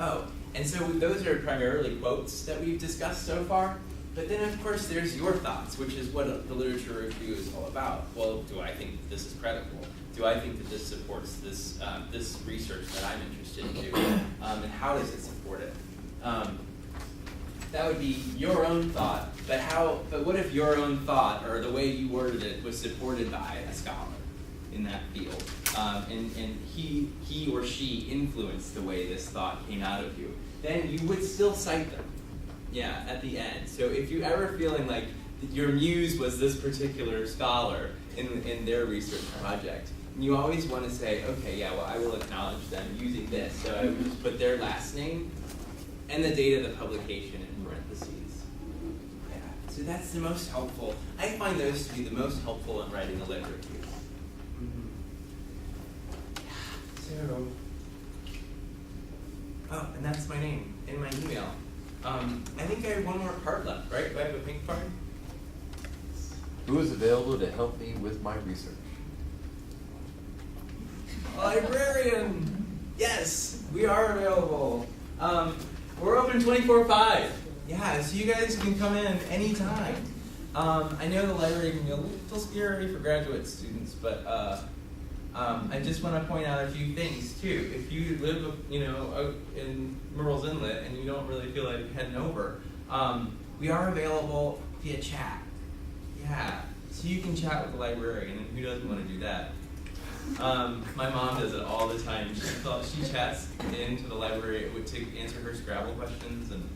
Oh, and so those are primarily quotes that we've discussed so far. But then, of course, there's your thoughts, which is what the literature review is all about. Well, do I think that this is credible? Do I think that this supports this this research that I'm interested in doing? And how does it support it? That would be your own thought. But what if your own thought, or the way you worded it, was supported by a scholar in that field, and he or she influenced the way this thought came out of you? Then you would still cite them. Yeah, at the end. So if you're ever feeling like your muse was this particular scholar in their research project, you always want to say, okay, yeah, well, I will acknowledge them using this. So I would just put their last name and the date of the publication in parentheses. Yeah, so that's the most helpful. I find those to be the most helpful in writing a lit review. So, oh, and that's my name in my email. I think I have one more card left, right? Do I have a pink card? Who is available to help me with my research? Librarian! Yes, we are available. We're open 24/5. Yeah, so you guys can come in anytime. I know the library can be a little scary for graduate students, but I just want to point out a few things too. If you live, out in Murrells Inlet and you don't really feel like heading over, we are available via chat. Yeah, so you can chat with the librarian, and who doesn't want to do that? My mom does it all the time. She chats into the library to answer her Scrabble questions and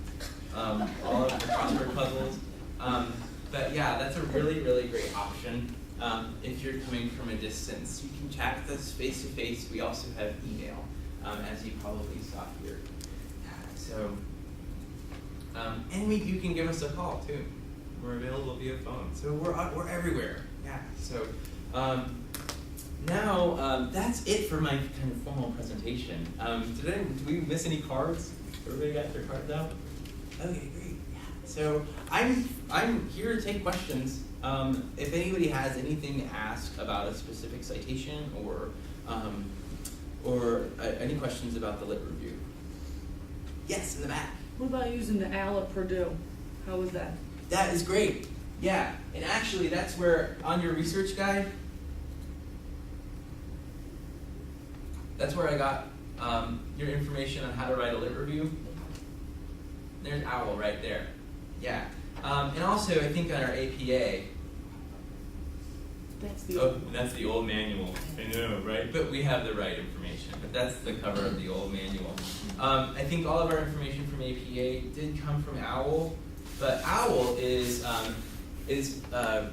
all of the crossword puzzles. But yeah, that's a really, really great option. If you're coming from a distance, you can chat with us face to face. We also have email, as you probably saw here. So, and you can give us a call too. We're available via phone. So we're everywhere. Yeah. So now that's it for my kind of formal presentation. Did we miss any cards? Everybody got their cards out? Okay, great. Yeah. So I'm here to take questions. If anybody has anything to ask about a specific citation or any questions about the lit review. Yes, in the back. What about using the OWL at Purdue? How was that? That is great. Yeah, and actually that's where on your research guide, that's where I got your information on how to write a lit review. There's OWL right there. Yeah. And also I think on our APA, that's the old manual. I know, right? But we have the right information. But that's the cover of the old manual. I think all of our information from APA did come from OWL, but OWL is a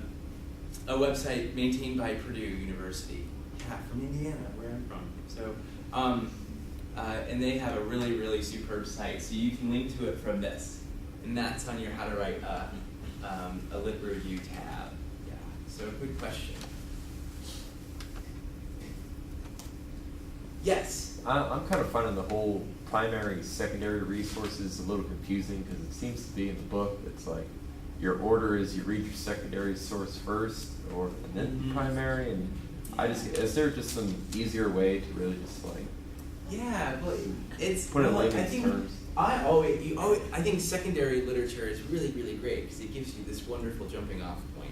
website maintained by Purdue University. Yeah, from Indiana, where I'm from. So, and they have a really, really superb site. So you can link to it from this, and that's on your How to Write a Lit Review tab. Yeah. So, good question. Yes. I'm kind of finding the whole primary, secondary resources a little confusing because it seems to be in the book. It's like your order is you read your secondary source first, and then primary. And is there just some easier way to really just like? Yeah, but it's put it in layman's terms. I think secondary literature is really, really great because it gives you this wonderful jumping off point.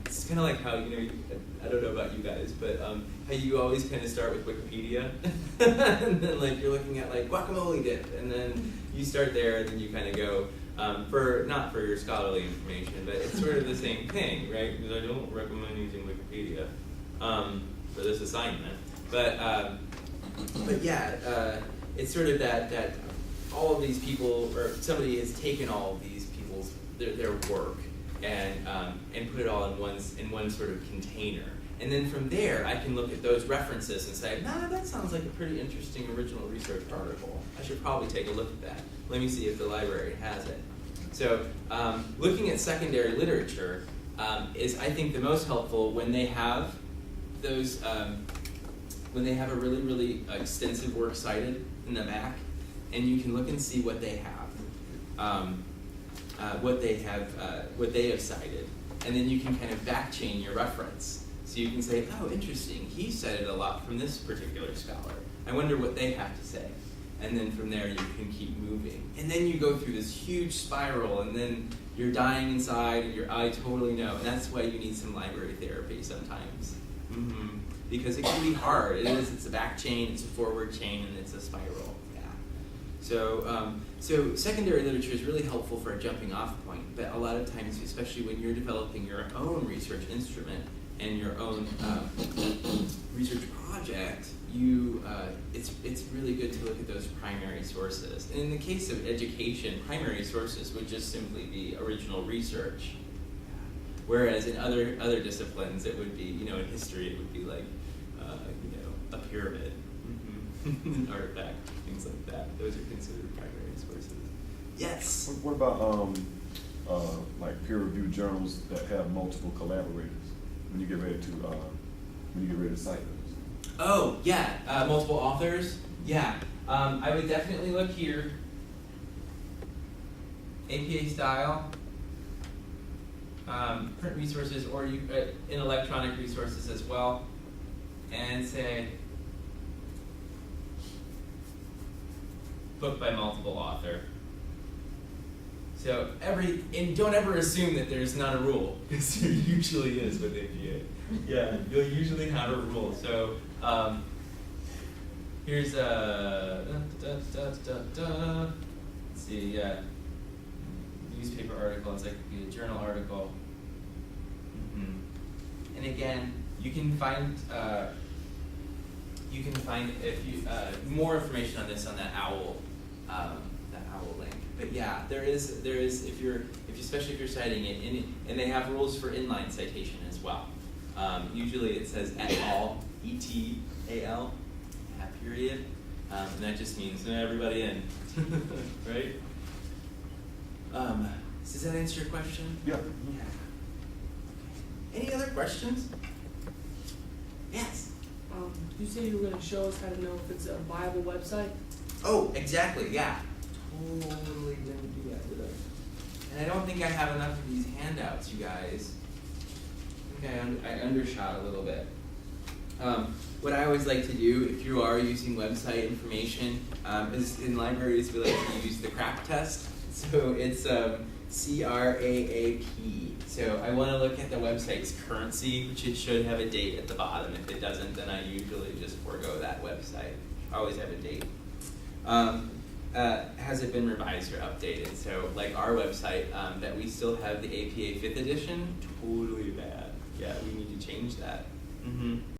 It's kind of like how, I don't know about you guys, but how you always kind of start with Wikipedia, and then like you're looking at like guacamole dip, and then you start there, and then you kind of go, not for your scholarly information, but it's sort of the same thing, right? Because I don't recommend using Wikipedia for this assignment, but yeah, it's sort of that all of these people, or somebody has taken all of these people's their work and put it all in one sort of container, and then from there I can look at those references and say, that sounds like a pretty interesting original research article. I should probably take a look at that. Let me see if the library has it. So looking at secondary literature is, I think, the most helpful when they have those. When they have a really, really extensive work cited in the back, and you can look and see what they have, what they have cited, and then you can kind of backchain your reference. So you can say, oh, interesting, he cited a lot from this particular scholar. I wonder what they have to say. and then from there you can keep moving. And then you go through this huge spiral, and then you're dying inside, and I totally know. And that's why you need some library therapy sometimes. Because it can be hard. It's a back chain, it's a forward chain, and it's a spiral. Yeah. So secondary literature is really helpful for a jumping off point, but a lot of times, especially when you're developing your own research instrument and your own research project, it's really good to look at those primary sources. And in the case of education, primary sources would just simply be original research. Whereas in other disciplines, it would be, in history, it would be like, a pyramid, an artifact, things like that. Those are considered primary sources. Yes? What about like peer-reviewed journals that have multiple collaborators when you get ready to cite those? Oh, yeah, multiple authors. Yeah, I would definitely look here. APA style. Print resources, or in electronic resources as well, and say book by multiple author. So and don't ever assume that there's not a rule, because there usually is with APA. Yeah, you'll usually have a rule. So here's let's see, newspaper article, encyclopedia journal article. And again, you can find if you more information on this on that OWL link. But yeah, there is especially if you're citing it, and they have rules for inline citation as well. Usually it says et al, ETAL, period, and that just means everybody in, right? Does that answer your question? Yeah. Yeah. Any other questions? Yes. You said you were going to show us how to know if it's a viable website. Oh, exactly. Yeah. Totally didn't do that, did I? And I don't think I have enough of these handouts, you guys. I think I undershot a little bit. What I always like to do, if you are using website information, is in libraries we like to use the CRAP test. So it's CRAAP. So I want to look at the website's currency, which it should have a date at the bottom. If it doesn't, then I usually just forego that website. Always have a date. Has it been revised or updated? So like our website, that we still have the APA 5th edition, totally bad. Yeah, we need to change that.